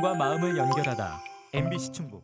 삶과 마음을 연결하다. MBC 충북.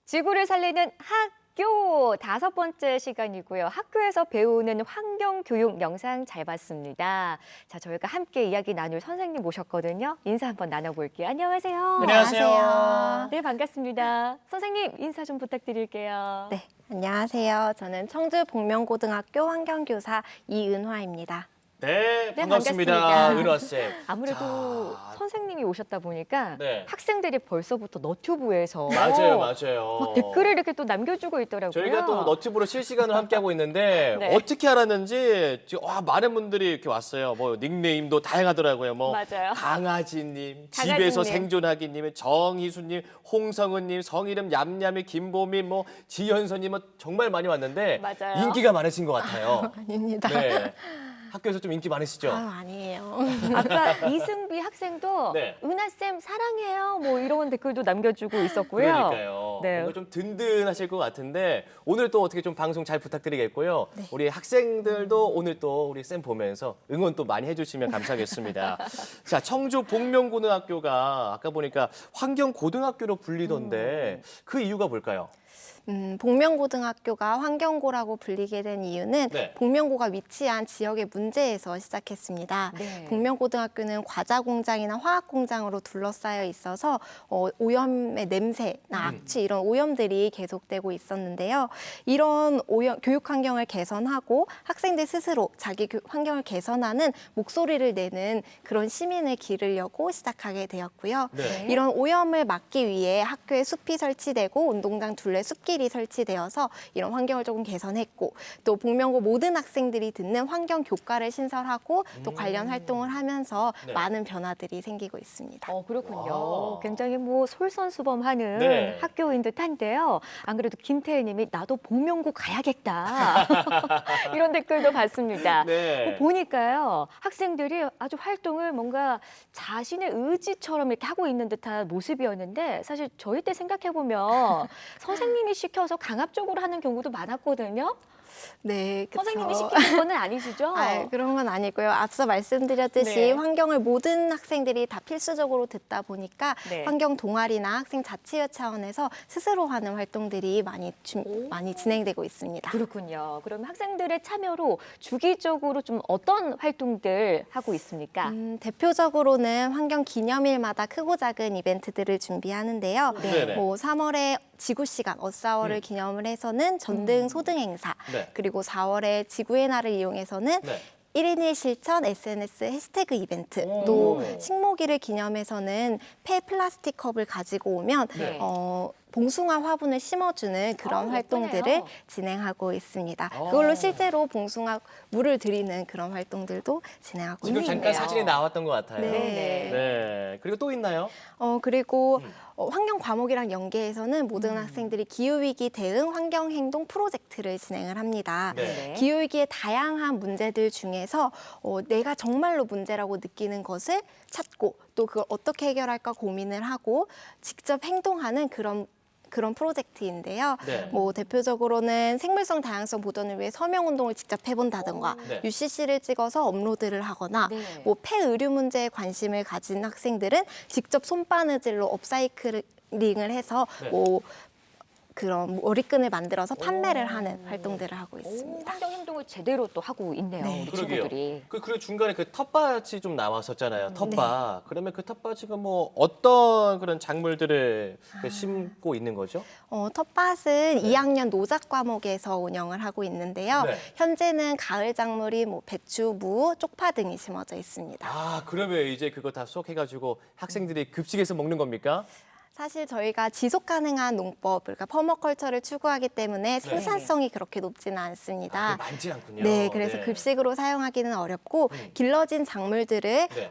지구를 살리는 학교 5번째 시간이고요. 학교에서 배우는 환경교육 영상 잘 봤습니다. 자, 저희가 함께 이야기 나눌 선생님 모셨거든요. 인사 한번 나눠볼게요. 안녕하세요. 안녕하세요. 네, 반갑습니다. 선생님 인사 좀 부탁드릴게요. 네, 안녕하세요. 저는 청주 복면고등학교 환경교사 이은화입니다. 네, 네, 반갑습니다. 반갑습니다. 은화쌤. 아무래도 자, 선생님이 오셨다 보니까 네. 학생들이 벌써부터 너튜브에서 맞아요. 막 댓글을 이렇게 또 남겨주고 있더라고요. 저희가 또 너튜브로 실시간으로 함께하고 있는데 네. 어떻게 알았는지 지금 많은 분들이 이렇게 왔어요. 뭐 닉네임도 다양하더라고요. 뭐 맞아요. 강아지님, 강아지님. 집에서 생존하기님, 정희수님, 홍성은님, 성이름 얌얌이, 김보미, 뭐 지현서님 뭐 정말 많이 왔는데 맞아요. 인기가 많으신 것 같아요. 아닙니다. 네. 학교에서 좀 인기 많으시죠? 아니에요. 아까 이승비 학생도 네. 은하쌤 사랑해요 뭐 이런 댓글도 남겨주고 있었고요. 그러니까요. 네. 뭔가 좀 든든하실 것 같은데 오늘 또 어떻게 좀 방송 잘 부탁드리겠고요. 네. 우리 학생들도 오늘 또 우리 쌤 보면서 응원 또 많이 해주시면 감사하겠습니다. 자, 청주 복면고등학교가 아까 보니까 환경고등학교로 불리던데 그 이유가 뭘까요? 복면고등학교가 환경고라고 불리게 된 이유는 네. 복면고가 위치한 지역의 문제에서 시작했습니다. 네. 복면고등학교는 과자 공장이나 화학 공장으로 둘러싸여 있어서 오염의 냄새나 악취 이런 오염들이 계속되고 있었는데요. 이런 오염 교육 환경을 개선하고 학생들 스스로 자기 환경을 개선하는 목소리를 내는 그런 시민을 기르려고 시작하게 되었고요. 네. 이런 오염을 막기 위해 학교에 숲이 설치되고 운동장 둘레 숲길이 설치되어서 이런 환경을 조금 개선했고 또 복면고 모든 학생들이 듣는 환경 교과를 신설하고 또 관련 활동을 하면서 네. 많은 변화들이 생기고 있습니다. 그렇군요. 와. 굉장히 뭐 솔선수범하는 네. 학교인 듯한데요. 안 그래도 김태일님이 나도 복면고 가야겠다 이런 댓글도 봤습니다. 네. 보니까요 학생들이 아주 활동을 뭔가 자신의 의지처럼 이렇게 하고 있는 듯한 모습이었는데 사실 저희 때 생각해 보면 선생님이 시켜서 강압적으로 하는 경우도 많았거든요. 네, 그쵸. 선생님이 시키는 건 아니시죠? 그런 건 아니고요. 앞서 말씀드렸듯이 네. 환경을 모든 학생들이 다 필수적으로 듣다 보니까 네. 환경 동아리나 학생 자치회 차원에서 스스로 하는 활동들이 많이 진행되고 있습니다. 그렇군요. 그럼 학생들의 참여로 주기적으로 좀 어떤 활동들 하고 있습니까? 대표적으로는 환경 기념일마다 크고 작은 이벤트들을 준비하는데요. 네네. 3월에 지구시간 어사워를 기념을 해서는 전등 소등 행사, 네. 그리고 4월에 지구의 날을 이용해서는 네. 1인 1 실천 SNS 해시태그 이벤트, 오. 또 식목일을 기념해서는 폐 플라스틱 컵을 가지고 오면 네. 봉숭아 화분을 심어주는 그런 활동들을 예쁘네요. 진행하고 있습니다. 어. 그걸로 실제로 봉숭아 물을 드리는 그런 활동들도 진행하고 지금 있습니다. 잠깐 사진이 나왔던 것 같아요. 네. 네. 그리고 또 있나요? 그리고 환경 과목이랑 연계해서는 모든 학생들이 기후위기 대응 환경행동 프로젝트를 진행을 합니다. 네. 기후위기의 다양한 문제들 중에서 내가 정말로 문제라고 느끼는 것을 찾고 또 그걸 어떻게 해결할까 고민을 하고 직접 행동하는 그런 프로젝트인데요. 네. 대표적으로는 생물성 다양성 보존을 위해 서명 운동을 직접 해본다든가 네. UCC를 찍어서 업로드를 하거나 네. 폐의류 문제에 관심을 가진 학생들은 직접 손바느질로 업사이클링을 해서 네. 그런 머리끈을 만들어서 판매를 하는 활동들을 하고 있습니다. 환경 행동을 제대로 또 하고 있네요. 네. 우리 그러게요. 친구들이. 그리고 중간에 그 텃밭이 좀 나왔었잖아요. 텃밭. 그러면 그 텃밭이 뭐 어떤 그런 작물들을 심고 있는 거죠? 텃밭은 2학년 노작 과목에서 운영을 하고 있는데요. 네. 현재는 가을 작물이 배추, 무, 쪽파 등이 심어져 있습니다. 아, 그러면 이제 그거 다 수확해가지고 학생들이 급식에서 먹는 겁니까? 사실 저희가 지속 가능한 농법, 그러니까 퍼머컬처를 추구하기 때문에 생산성이 그렇게 높지는 않습니다. 그게 많지 않군요. 네, 그래서 네. 급식으로 사용하기는 어렵고 길러진 작물들을 네.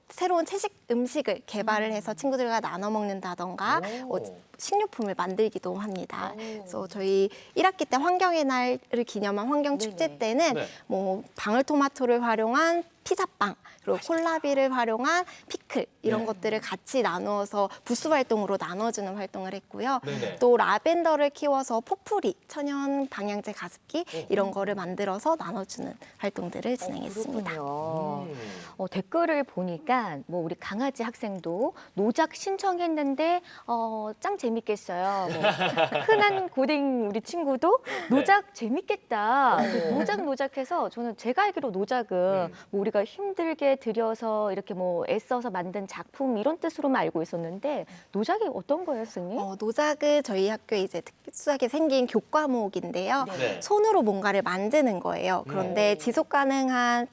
새로운 채식 음식을 개발을 해서 친구들과 나눠 먹는다던가 오. 식료품을 만들기도 합니다. 그래서 저희 1학기 때 환경의 날을 기념한 환경 축제 네네. 때는 네. 방울토마토를 활용한 피자빵, 그리고 콜라비를 활용한 피클 이런 네. 것들을 같이 나누어서 부스 활동으로 나눠주는 활동을 했고요. 네네. 또 라벤더를 키워서 포프리, 천연 방향제 가습기 이런 거를 만들어서 나눠주는 활동들을 진행했습니다. 그렇군요. 음. 댓글을 보니까 뭐 우리 강아지 학생도 노작 신청했는데 짱 재밌겠어요. 뭐 흔한 고딩 우리 친구도 노작 재밌겠다. 노작해서 저는 제가 알기로 노작은 뭐 우리가 힘들게 들여서 이렇게 뭐 애써서 만든 작품 이런 뜻으로만 알고 있었는데 노작이 어떤 거예요, 선생님? 노작은 저희 학교에 이제 특수하게 생긴 교과목인데요. 네. 손으로 뭔가를 만드는 거예요. 그런데 지속 가능한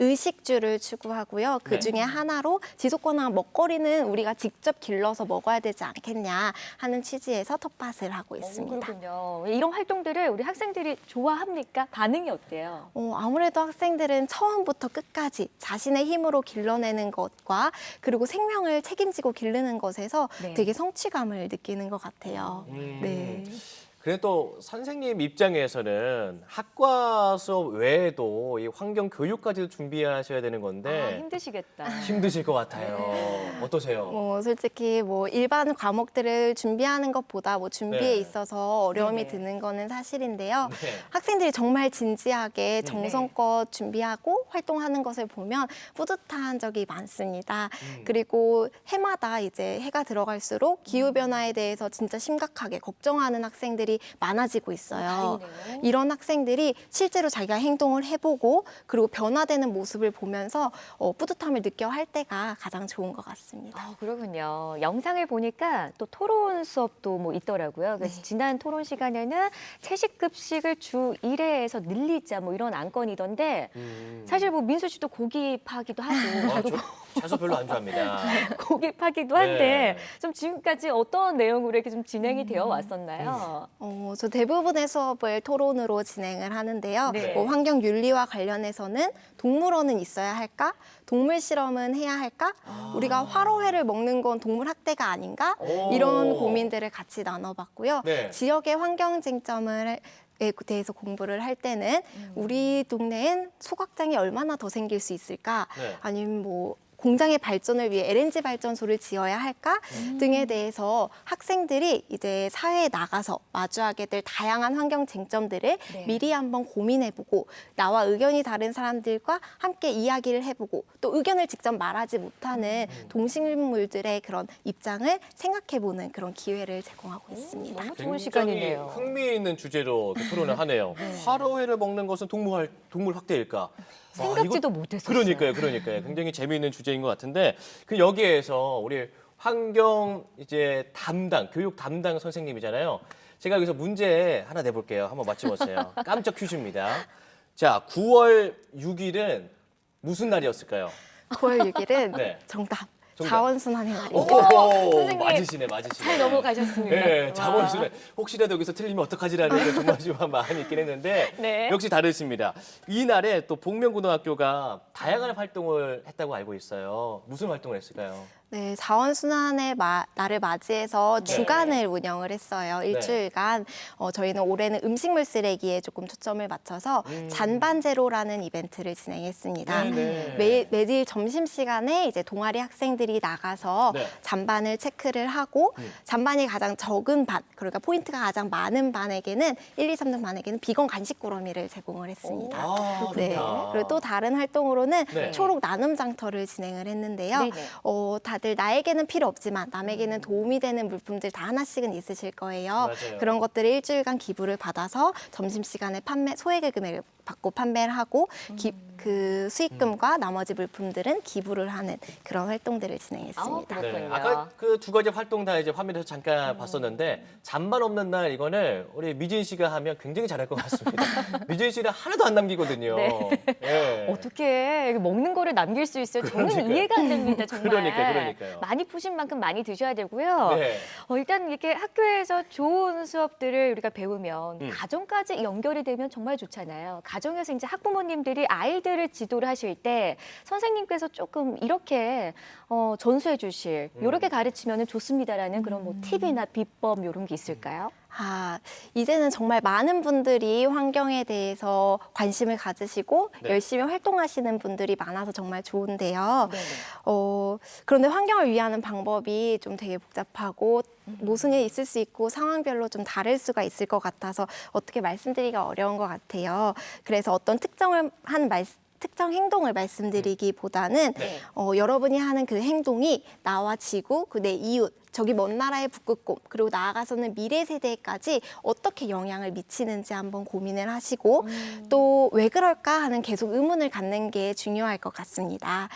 의식주를 추구하고요. 그 중에 하나로 지속 가능한 먹거리는 우리가 직접 길러서 먹어야 되지 않겠냐 하는 취지에서 텃밭을 하고 있습니다. 그렇군요. 이런 활동들을 우리 학생들이 좋아합니까? 반응이 어때요? 아무래도 학생들은 처음부터 끝까지 자신의 힘으로 길러내는 것과 그리고 생명을 책임지고 기르는 것에서 네. 되게 성취감을 느끼는 것 같아요. 네. 그래 또 선생님 입장에서는 학과 수업 외에도 이 환경 교육까지도 준비하셔야 되는 건데 힘드시겠다. 힘드실 것 같아요. 어떠세요? 솔직히 일반 과목들을 준비하는 것보다 준비에 네. 있어서 어려움이 네네. 드는 거는 사실인데요. 네. 학생들이 정말 진지하게 정성껏 준비하고 활동하는 것을 보면 뿌듯한 적이 많습니다. 그리고 해마다 이제 해가 들어갈수록 기후 변화에 대해서 진짜 심각하게 걱정하는 학생들이 많아지고 있어요. 다행이네요. 이런 학생들이 실제로 자기가 행동을 해보고 그리고 변화되는 모습을 보면서 뿌듯함을 느껴 할 때가 가장 좋은 것 같습니다. 그렇군요. 영상을 보니까 또 토론 수업도 뭐 있더라고요. 그래서 지난 토론 시간에는 채식급식을 주 1회에서 늘리자 뭐 이런 안건이던데 사실 뭐 민수 씨도 고기 파기도 하고 저도 채소 별로 안 좋아합니다. 고기 파기도 한데 좀 지금까지 어떤 내용으로 이렇게 좀 진행이 되어 왔었나요? 저 대부분의 수업을 토론으로 진행을 하는데요. 네. 환경 윤리와 관련해서는 동물원은 있어야 할까? 동물 실험은 해야 할까? 우리가 화로회를 먹는 건 동물 학대가 아닌가? 오. 이런 고민들을 같이 나눠봤고요. 네. 지역의 환경 쟁점을 에 대해서 공부를 할 때는 우리 동네엔 소각장이 얼마나 더 생길 수 있을까? 네. 아니면 공장의 발전을 위해 LNG 발전소를 지어야 할까 등에 대해서 학생들이 이제 사회에 나가서 마주하게 될 다양한 환경 쟁점들을 네. 미리 한번 고민해보고 나와 의견이 다른 사람들과 함께 이야기를 해보고 또 의견을 직접 말하지 못하는 동식물들의 그런 입장을 생각해보는 그런 기회를 제공하고 있습니다. 너무 좋은 굉장히 시간이네요. 흥미있는 주제로 또 토론을 하네요. 화로회를 먹는 것은 동물 학대일까? 생각지도 못했어요. 그러니까요. 굉장히 재미있는 주제인 것 같은데 그 여기에서 우리 환경 이제 교육 담당 선생님이잖아요. 제가 여기서 문제 하나 내볼게요. 한번 맞춰보세요. 깜짝 퀴즈입니다. 자, 9월 6일은 무슨 날이었을까요? 9월 6일은 네. 정답. 정답. 자원순환의 오, 선생님. 맞으시네. 잘 넘어가셨습니다. 네, 와. 자본순환. 혹시라도 여기서 틀리면 어떡하지라는 조마조마한 마음이 있긴 했는데 네. 역시 다르십니다. 이날에 또 복면고등학교가 다양한 활동을 했다고 알고 있어요. 무슨 활동을 했을까요? 네, 자원순환의 날을 맞이해서 네. 주간을 운영을 했어요. 일주일간. 저희는 올해는 음식물 쓰레기에 조금 초점을 맞춰서 잔반제로라는 이벤트를 진행했습니다. 네. 매일 점심시간에 이제 동아리 학생들이 나가서 네. 잔반을 체크를 하고 잔반이 가장 적은 반, 그러니까 포인트가 가장 많은 반에게는 1, 2, 3등 반에게는 비건 간식 꾸러미를 제공을 했습니다. 아, 네. 좋다. 그리고 또 다른 활동으로는 네. 초록 나눔 장터를 진행을 했는데요. 네네. 다들 나에게는 필요 없지만 남에게는 도움이 되는 물품들 다 하나씩은 있으실 거예요. 맞아요. 그런 것들을 일주일간 기부를 받아서 점심시간에 소액금을 받고 판매를 하고 그 수익금과 나머지 물품들은 기부를 하는 그런 활동들을 진행했습니다. 아, 그렇군요. 아까 그 두 가지 활동 다 이제 화면에서 잠깐 봤었는데 잔반 없는 날 이거는 우리 미진 씨가 하면 굉장히 잘할 것 같습니다. 미진 씨는 하나도 안 남기거든요. 네. 어떻게 먹는 거를 남길 수 있어요? 저는 그러니까요. 이해가 안 됩니다, 정말. 그러니까요. 많이 푸신 만큼 많이 드셔야 되고요. 네. 일단 이렇게 학교에서 좋은 수업들을 우리가 배우면 가정까지 연결이 되면 정말 좋잖아요. 가정에서 이제 학부모님들이 아이들을 지도를 하실 때 선생님께서 조금 이렇게 전수해 주실, 이렇게 가르치면 좋습니다라는 그런 뭐 팁이나 비법 이런 게 있을까요? 이제는 정말 많은 분들이 환경에 대해서 관심을 가지시고 네. 열심히 활동하시는 분들이 많아서 정말 좋은데요. 네네. 그런데 환경을 위하는 방법이 좀 되게 복잡하고 모순이 있을 수 있고 상황별로 좀 다를 수가 있을 것 같아서 어떻게 말씀드리기가 어려운 것 같아요. 그래서 어떤 특정 행동을 말씀드리기보다는 네. 여러분이 하는 그 행동이 나와 지구, 그 내 이웃, 저기 먼 나라의 북극곰, 그리고 나아가서는 미래 세대까지 어떻게 영향을 미치는지 한번 고민을 하시고 또 왜 그럴까 하는 계속 의문을 갖는 게 중요할 것 같습니다.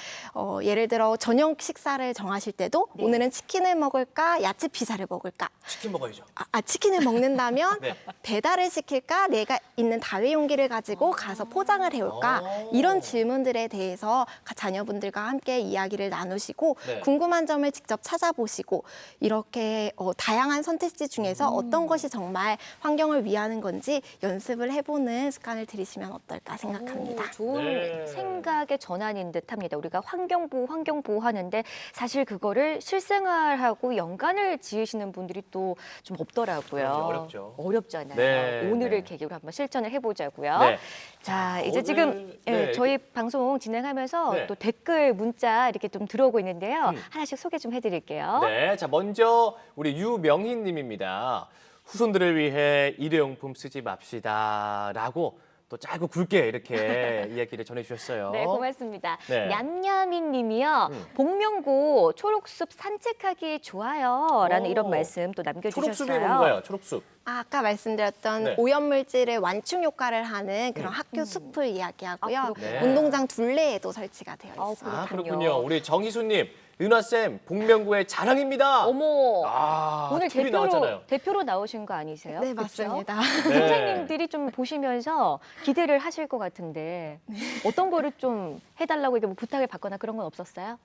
예를 들어 저녁 식사를 정하실 때도 네. 오늘은 치킨을 먹을까, 야채 피자를 먹을까? 치킨 먹어야죠. 치킨을 먹는다면 네. 배달을 시킬까? 내가 있는 다회용기를 가지고 가서 포장을 해올까? 이런 질문들에 대해서 자녀분들과 함께 이야기를 나누시고 네. 궁금한 점을 직접 찾아보시고 이렇게 다양한 선택지 중에서 어떤 것이 정말 환경을 위하는 건지 연습을 해보는 습관을 들이시면 어떨까 생각합니다. 오, 좋은 네. 생각의 전환인 듯합니다. 우리가 환경보호 하는데 사실 그거를 실생활하고 연관을 지으시는 분들이 또 좀 없더라고요. 그럼요, 어렵죠. 어렵잖아요. 네, 오늘을 네. 계기로 한번 실천을 해보자고요. 네. 자, 이제 오늘, 지금 네. 저희 방송 진행하면서 네. 또 댓글, 문자 이렇게 좀 들어오고 있는데요. 음. 하나씩 소개 좀 해드릴게요. 네, 자 먼저 우리 유명희님입니다. 후손들을 위해 일회용품 쓰지 맙시다라고 또 짧고 굵게 이렇게 이야기를 전해주셨어요. 네, 고맙습니다. 네. 냠냠이 님이요. 음. 복면고 초록숲 산책하기 좋아요. 라는 오. 이런 말씀 또 남겨주셨어요. 초록숲이 뭔가요? 초록숲. 아까 말씀드렸던 네. 오염물질의 완충 효과를 하는 그런 학교 숲을 이야기하고요. 아, 그렇군요. 네. 운동장 둘레에도 설치가 되어 아, 있습니다. 아, 그렇군요. 그렇군요. 우리 정희수님, 은하쌤, 복면구의 자랑입니다. 어머. 아, 오늘 툴이 나왔잖아요. 대표로 나오신 거 아니세요? 네, 그쵸? 맞습니다. 네. 선생님들이 좀 보시면서 기대를 하실 것 같은데 어떤 거를 좀 해달라고 이렇게 뭐 부탁을 받거나 그런 건 없었어요?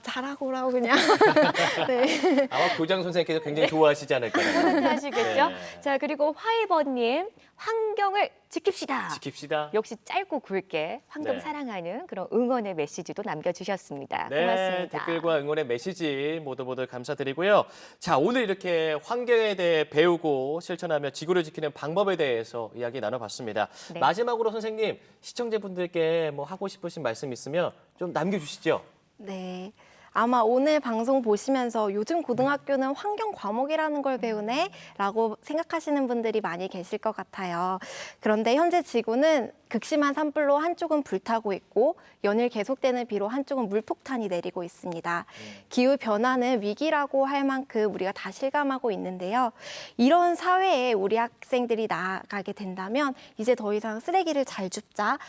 잘하고라고 그냥. 네. 아마 교장 선생님께서 굉장히 좋아하시지 않을까요? 하시겠죠? 네. 자, 그리고 화이버님, 환경을 지킵시다. 지킵시다. 역시 짧고 굵게 환경 네. 사랑하는 그런 응원의 메시지도 남겨주셨습니다. 네, 고맙습니다. 댓글과 응원의 메시지 모두 감사드리고요. 자, 오늘 이렇게 환경에 대해 배우고 실천하며 지구를 지키는 방법에 대해서 이야기 나눠봤습니다. 네. 마지막으로 선생님, 시청자분들께 뭐 하고 싶으신 말씀 있으면 좀 남겨주시죠. 네. 아마 오늘 방송 보시면서 요즘 고등학교는 환경 과목이라는 걸 배우네? 라고 생각하시는 분들이 많이 계실 것 같아요. 그런데 현재 지구는 극심한 산불로 한쪽은 불타고 있고 연일 계속되는 비로 한쪽은 물폭탄이 내리고 있습니다. 기후 변화는 위기라고 할 만큼 우리가 다 실감하고 있는데요. 이런 사회에 우리 학생들이 나아가게 된다면 이제 더 이상 쓰레기를 잘 줍자,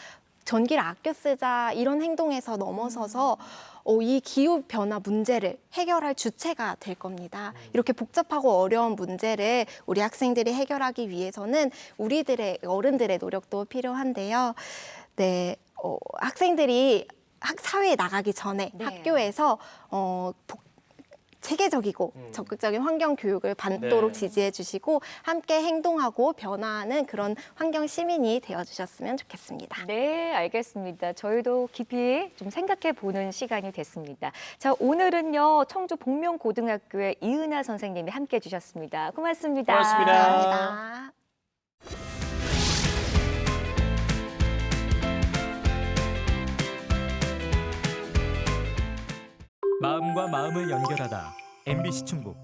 전기를 아껴 쓰자 이런 행동에서 넘어서서 이 기후 변화 문제를 해결할 주체가 될 겁니다. 이렇게 복잡하고 어려운 문제를 우리 학생들이 해결하기 위해서는 우리들의 어른들의 노력도 필요한데요. 네, 학생들이 사회에 나가기 전에 네. 학교에서 체계적이고 적극적인 환경 교육을 받도록 네. 지지해 주시고 함께 행동하고 변화하는 그런 환경 시민이 되어 주셨으면 좋겠습니다. 네, 알겠습니다. 저희도 깊이 좀 생각해 보는 시간이 됐습니다. 자, 오늘은요, 청주 복면고등학교의 이은하 선생님이 함께 해주셨습니다. 고맙습니다. 고맙습니다. 감사합니다. 마음과 마음을 연결하다 MBC 충북